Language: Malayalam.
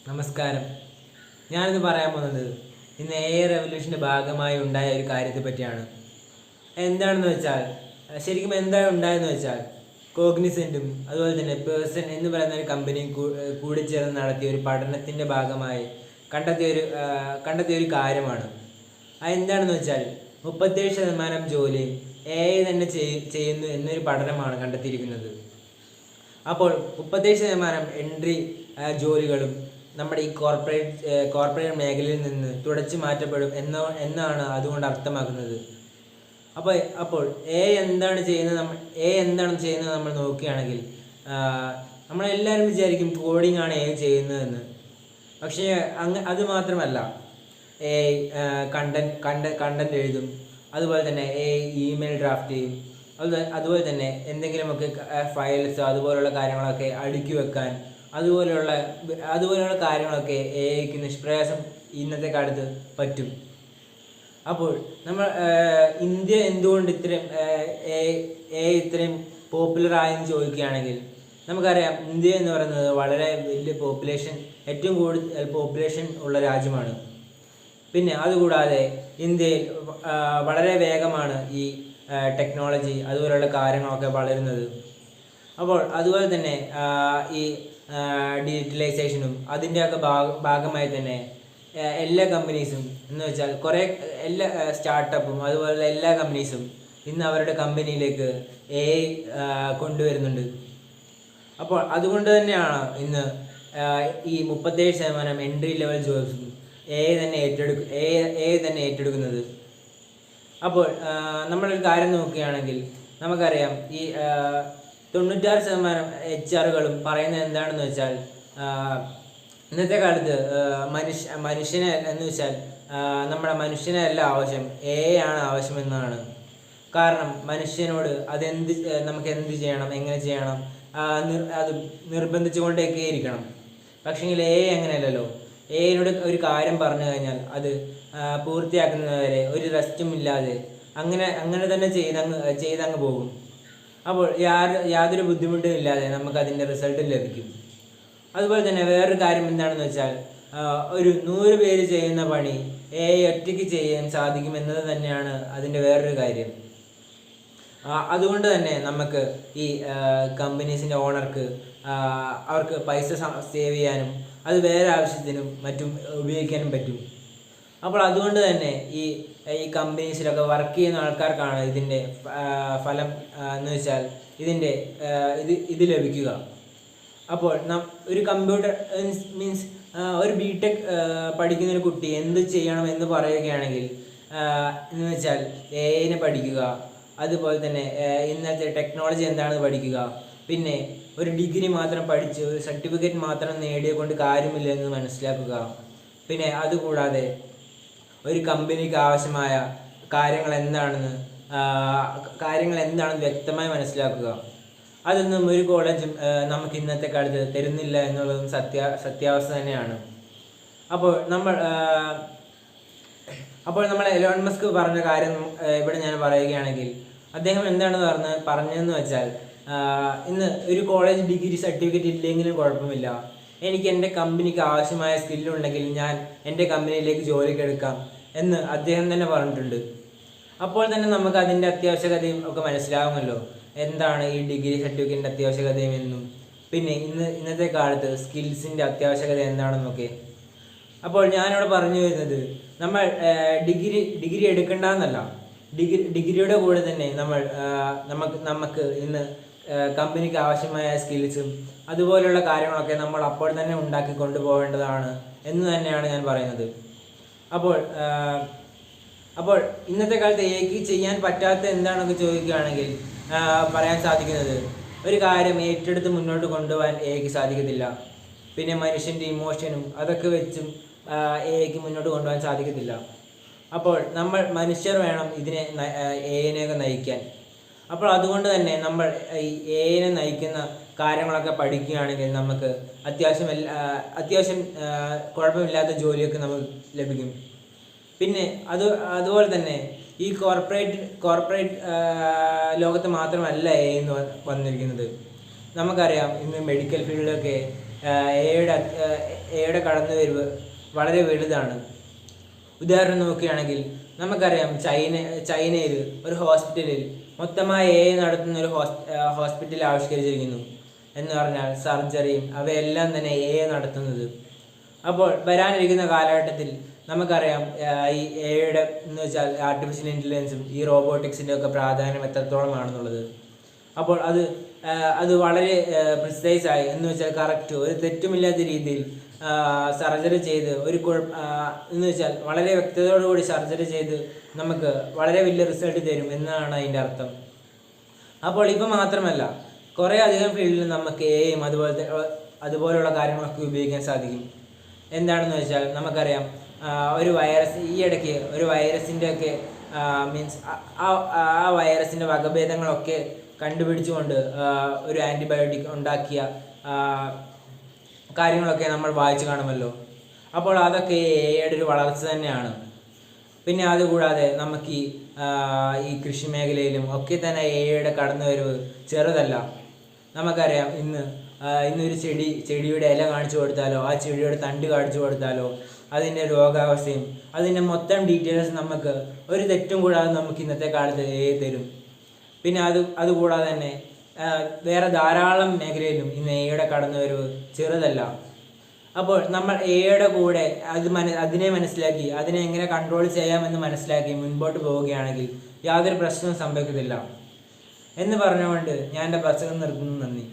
നമസ്കാരം. ഞാനിന്ന് പറയാൻ പോകുന്നത് ഇന്ന് AI റെവല്യൂഷൻ്റെ ഭാഗമായി ഉണ്ടായ ഒരു കാര്യത്തെ പറ്റിയാണ്. എന്താണെന്ന് വെച്ചാൽ ശരിക്കും എന്താണ് ഉണ്ടായെന്ന് വെച്ചാൽ കോഗ്നിസെൻറ്റും അതുപോലെ തന്നെ പേഴ്സൺ എന്ന് പറയുന്ന ഒരു കമ്പനിയും കൂടിച്ചേർന്ന് നടത്തിയ ഒരു പഠനത്തിൻ്റെ ഭാഗമായി കണ്ടെത്തിയ ഒരു കാര്യമാണ്. അതെന്താണെന്ന് വെച്ചാൽ 37% ജോലി AI തന്നെ ചെയ്യുന്നു എന്നൊരു പഠനമാണ് കണ്ടെത്തിയിരിക്കുന്നത്. അപ്പോൾ 37% എൻട്രി ജോലികളും നമ്മുടെ ഈ കോർപ്പറേറ്റ് മേഖലയിൽ നിന്ന് തുടച്ചു മാറ്റപ്പെടും എന്നാണ് അതുകൊണ്ട് അർത്ഥമാക്കുന്നത്. അപ്പോൾ എന്താണ് ചെയ്യുന്നത് നമ്മൾ നോക്കുകയാണെങ്കിൽ നമ്മളെല്ലാവരും വിചാരിക്കും കോഡിംഗ് ആണ് ചെയ്യുന്നതെന്ന്. പക്ഷേ അത് മാത്രമല്ല, കണ്ടന്റ് എഴുതും, അതുപോലെ തന്നെ ഇമെയിൽ ഡ്രാഫ്റ്റ് ചെയ്യും, അതുപോലെ തന്നെ എന്തെങ്കിലുമൊക്കെ ഫയൽസ് അതുപോലുള്ള കാര്യങ്ങളൊക്കെ അടുക്കി വെക്കാൻ അതുപോലെയുള്ള കാര്യങ്ങളൊക്കെ AIക്ക് നിഷ്പ്രയാസം ഇന്നത്തെ കാലത്ത് പറ്റും. അപ്പോൾ ഇന്ത്യ എന്തുകൊണ്ട് ഇത്രയും പോപ്പുലർ ആയെന്ന് ചോദിക്കുകയാണെങ്കിൽ നമുക്കറിയാം, ഇന്ത്യ എന്ന് പറയുന്നത് വളരെ വലിയ ഏറ്റവും കൂടുതൽ പോപ്പുലേഷൻ ഉള്ള രാജ്യമാണ്. പിന്നെ അതുകൂടാതെ ഇന്ത്യയിൽ വളരെ വേഗമാണ് ഈ ടെക്നോളജി അതുപോലെയുള്ള കാര്യങ്ങളൊക്കെ വളരുന്നത്. അപ്പോൾ അതുപോലെ തന്നെ ഈ ഡിജിറ്റലൈസേഷനും അതിൻ്റെയൊക്കെ ഭാഗമായി തന്നെ എല്ലാ കമ്പനീസും എന്ന് വെച്ചാൽ എല്ലാ സ്റ്റാർട്ടപ്പും അതുപോലുള്ള എല്ലാ കമ്പനീസും ഇന്ന് അവരുടെ കമ്പനിയിലേക്ക് AI കൊണ്ടുവരുന്നുണ്ട്. അപ്പോൾ അതുകൊണ്ട് തന്നെയാണ് ഇന്ന് ഈ 37% എൻട്രി ലെവൽ ജോബ്സും AI തന്നെ ഏറ്റെടുക്കുന്നത്. അപ്പോൾ നമ്മളൊരു കാര്യം നോക്കുകയാണെങ്കിൽ നമുക്കറിയാം, ഈ 96% HR-കളും പറയുന്നത് എന്താണെന്ന് വെച്ചാൽ ഇന്നത്തെ കാലത്ത് മനുഷ്യനെ എന്ന് വെച്ചാൽ നമ്മുടെ മനുഷ്യനല്ല ആവശ്യം, AI ആണ് ആവശ്യമെന്നാണ്. കാരണം മനുഷ്യനോട് നമുക്ക് എന്ത് ചെയ്യണം, എങ്ങനെ ചെയ്യണം, അത് നിർബന്ധിച്ചുകൊണ്ടൊക്കെ ഇരിക്കണം. പക്ഷേങ്കിൽ AI അങ്ങനെയല്ലല്ലോ. AIനോട് ഒരു കാര്യം പറഞ്ഞു കഴിഞ്ഞാൽ അത് പൂർത്തിയാക്കുന്നവരെ ഒരു റെസ്റ്റും ഇല്ലാതെ അങ്ങനെ തന്നെ ചെയ്തങ്ങ് പോകും. അപ്പോൾ യാതൊരു ബുദ്ധിമുട്ടും ഇല്ലാതെ നമുക്ക് അതിൻ്റെ റിസൾട്ട് ലഭിക്കും. അതുപോലെ തന്നെ വേറൊരു കാര്യം എന്താണെന്ന് വെച്ചാൽ ഒരു 100 പേര് ചെയ്യുന്ന പണി AI ഒറ്റയ്ക്ക് ചെയ്യാൻ സാധിക്കുമെന്നത് തന്നെയാണ് അതിൻ്റെ വേറൊരു കാര്യം. അതുകൊണ്ട് തന്നെ നമുക്ക് ഈ കമ്പനീസിൻ്റെ ഓണർക്ക് അവർക്ക് പൈസ സേവ് ചെയ്യാനും അത് വേറെ ആവശ്യത്തിനും മറ്റും ഉപയോഗിക്കാനും പറ്റും. അപ്പോൾ അതുകൊണ്ട് തന്നെ ഈ കമ്പനീസിലൊക്കെ വർക്ക് ചെയ്യുന്ന ആൾക്കാർക്കാണ് ഇതിൻ്റെ ഫലം എന്ന് വെച്ചാൽ ഇത് ലഭിക്കുക. അപ്പോൾ ഒരു കമ്പ്യൂട്ടർ മീൻസ് ഒരു BTech പഠിക്കുന്ന ഒരു കുട്ടി എന്ത് ചെയ്യണം എന്ന് പറയുകയാണെങ്കിൽ എന്ന് വെച്ചാൽ AIനെ പഠിക്കുക, അതുപോലെ തന്നെ ഇന്നത്തെ ടെക്നോളജി എന്താണെന്ന് പഠിക്കുക, പിന്നെ ഒരു ഡിഗ്രി മാത്രം പഠിച്ച് ഒരു സർട്ടിഫിക്കറ്റ് മാത്രം നേടിയതുകൊണ്ട് കാര്യമില്ല എന്ന് മനസ്സിലാക്കുക. പിന്നെ അതുകൂടാതെ ഒരു കമ്പനിക്ക് ആവശ്യമായ കാര്യങ്ങൾ എന്താണെന്ന് വ്യക്തമായി മനസ്സിലാക്കുക. അതൊന്നും ഒരു കോളേജും നമുക്ക് ഇന്നത്തെ കാലത്ത് തരുന്നില്ല എന്നുള്ളതും സത്യാവസ്ഥ തന്നെയാണ്. അപ്പോൾ നമ്മൾ എലോൺ മസ്ക് പറഞ്ഞ കാര്യം ഇവിടെ ഞാൻ പറയുകയാണെങ്കിൽ അദ്ദേഹം എന്താണ് പറഞ്ഞതെന്ന് വെച്ചാൽ ഇന്ന് ഒരു കോളേജ് ഡിഗ്രി സർട്ടിഫിക്കറ്റ് ഇല്ലെങ്കിലും കുഴപ്പമില്ല, എനിക്ക് എൻ്റെ കമ്പനിക്ക് ആവശ്യമായ സ്കില്ലുണ്ടെങ്കിൽ ഞാൻ എൻ്റെ കമ്പനിയിലേക്ക് ജോലിക്ക് എടുക്കാം എന്ന് അദ്ദേഹം തന്നെ പറഞ്ഞിട്ടുണ്ട്. അപ്പോൾ തന്നെ നമുക്ക് അതിൻ്റെ അത്യാവശ്യകതയും ഒക്കെ മനസ്സിലാകുമല്ലോ, എന്താണ് ഈ ഡിഗ്രി സർട്ടിഫിക്കറ്റിൻ്റെ അത്യാവശ്യകതയും എന്നും പിന്നെ ഇന്നത്തെ കാലത്ത് സ്കിൽസിൻ്റെ ആവശ്യകത എന്താണെന്നൊക്കെ. അപ്പോൾ ഞാനിവിടെ പറഞ്ഞു വരുന്നത് നമ്മൾ ഡിഗ്രി എടുക്കേണ്ടെന്നല്ല, ഡിഗ്രിയുടെ കൂടെ തന്നെ നമുക്ക് ഇന്ന് കമ്പനിക്ക് ആവശ്യമായ സ്കിൽസും അതുപോലെയുള്ള കാര്യങ്ങളൊക്കെ നമ്മൾ അപ്പോൾ തന്നെ ഉണ്ടാക്കി കൊണ്ടുപോകേണ്ടതാണ് എന്ന് തന്നെയാണ് ഞാൻ പറയുന്നത്. അപ്പോൾ ഇന്നത്തെ കാലത്ത് AIക്ക് ചെയ്യാൻ പറ്റാത്ത എന്താണെന്ന് ചോദിക്കുകയാണെങ്കിൽ പറയാൻ സാധിക്കുന്നത്, ഒരു കാര്യം ഏറ്റെടുത്ത് മുന്നോട്ട് കൊണ്ടുപോകാൻ AIക്ക് സാധിക്കത്തില്ല. പിന്നെ മനുഷ്യൻ്റെ ഇമോഷനും അതൊക്കെ വെച്ചും AIക്ക് മുന്നോട്ട് കൊണ്ടുപോകാൻ സാധിക്കത്തില്ല. അപ്പോൾ നമ്മൾ മനുഷ്യർ വേണം AIനെയൊക്കെ നയിക്കാൻ. അപ്പോൾ അതുകൊണ്ട് തന്നെ നമ്മൾ ഈ AIനെ നയിക്കുന്ന കാര്യങ്ങളൊക്കെ പഠിക്കുകയാണെങ്കിൽ നമുക്ക് അത്യാവശ്യം കുഴപ്പമില്ലാത്ത ജോലിയൊക്കെ നമുക്ക് ലഭിക്കും. പിന്നെ അതുപോലെ തന്നെ ഈ കോർപ്പറേറ്റ് ലോകത്ത് മാത്രമല്ല AI എന്ന് വന്നിരിക്കുന്നത്. നമുക്കറിയാം, ഇന്ന് മെഡിക്കൽ ഫീൽഡിലൊക്കെ എയുടെ കടന്നുവരവ് വളരെ വലുതാണ്. ഉദാഹരണം നോക്കുകയാണെങ്കിൽ നമുക്കറിയാം, ചൈനയിൽ ഒരു ഹോസ്പിറ്റലിൽ മൊത്തമായി നടത്തുന്ന ഒരു ഹോസ്പിറ്റൽ ആവിഷ്കരിച്ചിരിക്കുന്നു. എന്ന് പറഞ്ഞാൽ സർജറിയും അവയെല്ലാം തന്നെ നടത്തുന്നത്. അപ്പോൾ വരാനിരിക്കുന്ന കാലഘട്ടത്തിൽ നമുക്കറിയാം ഈ എയുടെ എന്ന് വെച്ചാൽ ആർട്ടിഫിഷ്യൽ ഇൻ്റലിജൻസും ഈ റോബോട്ടിക്സിൻ്റെ ഒക്കെ പ്രാധാന്യം എത്രത്തോളമാണെന്നുള്ളത്. അപ്പോൾ അത് വളരെ പ്രിസൈസായി എന്ന് വെച്ചാൽ കറക്റ്റ്, ഒരു തെറ്റുമില്ലാത്ത രീതിയിൽ സർജറി ചെയ്ത് എന്ന് വെച്ചാൽ വളരെ വ്യക്തതയോടുകൂടി സർജറി ചെയ്ത് നമുക്ക് വളരെ വലിയ റിസൾട്ട് തരും എന്നാണ് അതിൻ്റെ അർത്ഥം. അപ്പോൾ ഇവ മാത്രമല്ല, കുറേ അധികം ഫീൽഡിൽ നമുക്ക് എയും അതുപോലെയുള്ള കാര്യങ്ങളൊക്കെ ഉപയോഗിക്കാൻ സാധിക്കും. എന്താണെന്ന് വെച്ചാൽ നമുക്കറിയാം, ഒരു വൈറസ് ഈയിടയ്ക്ക് ഒരു വൈറസിൻ്റെ ഒക്കെ മീൻസ് ആ വൈറസിൻ്റെ വകഭേദങ്ങളൊക്കെ കണ്ടുപിടിച്ചുകൊണ്ട് ഒരു ആൻറ്റിബയോട്ടിക് ഉണ്ടാക്കിയ കാര്യങ്ങളൊക്കെ നമ്മൾ വായിച്ചു കാണുമല്ലോ. അപ്പോൾ അതൊക്കെ എയുടെ ഒരു വളർച്ച തന്നെയാണ്. പിന്നെ അതുകൂടാതെ നമുക്ക് ഈ കൃഷി മേഖലയിലും ഒക്കെ തന്നെ എയുടെ കടന്നുവരവ് ചെറുതല്ല. നമുക്കറിയാം, ഇന്നൊരു ചെടിയുടെ ഇല കാണിച്ചു കൊടുത്താലോ ആ ചെടിയുടെ തണ്ട് കാണിച്ചു കൊടുത്താലോ അതിൻ്റെ രോഗാവസ്ഥയും അതിൻ്റെ മൊത്തം ഡീറ്റെയിൽസ് നമുക്ക് ഒരു തെറ്റും കൂടാതെ നമുക്ക് ഇന്നത്തെ കാലത്ത് തരും. പിന്നെ അതുകൂടാതെ തന്നെ വേറെ ധാരാളം മേഖലയിലും ഇന്ന് എയുടെ കടന്നുവരവ് ചെറുതല്ല. അപ്പോൾ നമ്മൾ എയുടെ കൂടെ അതിനെ മനസ്സിലാക്കി അതിനെ എങ്ങനെ കൺട്രോൾ ചെയ്യാമെന്ന് മനസ്സിലാക്കി മുൻപോട്ട് പോവുകയാണെങ്കിൽ യാതൊരു പ്രശ്നവും സംഭവിക്കത്തില്ല എന്ന് പറഞ്ഞുകൊണ്ട് ഞാൻ എൻ്റെ പ്രസംഗം നിർത്തുന്നു. നന്ദി.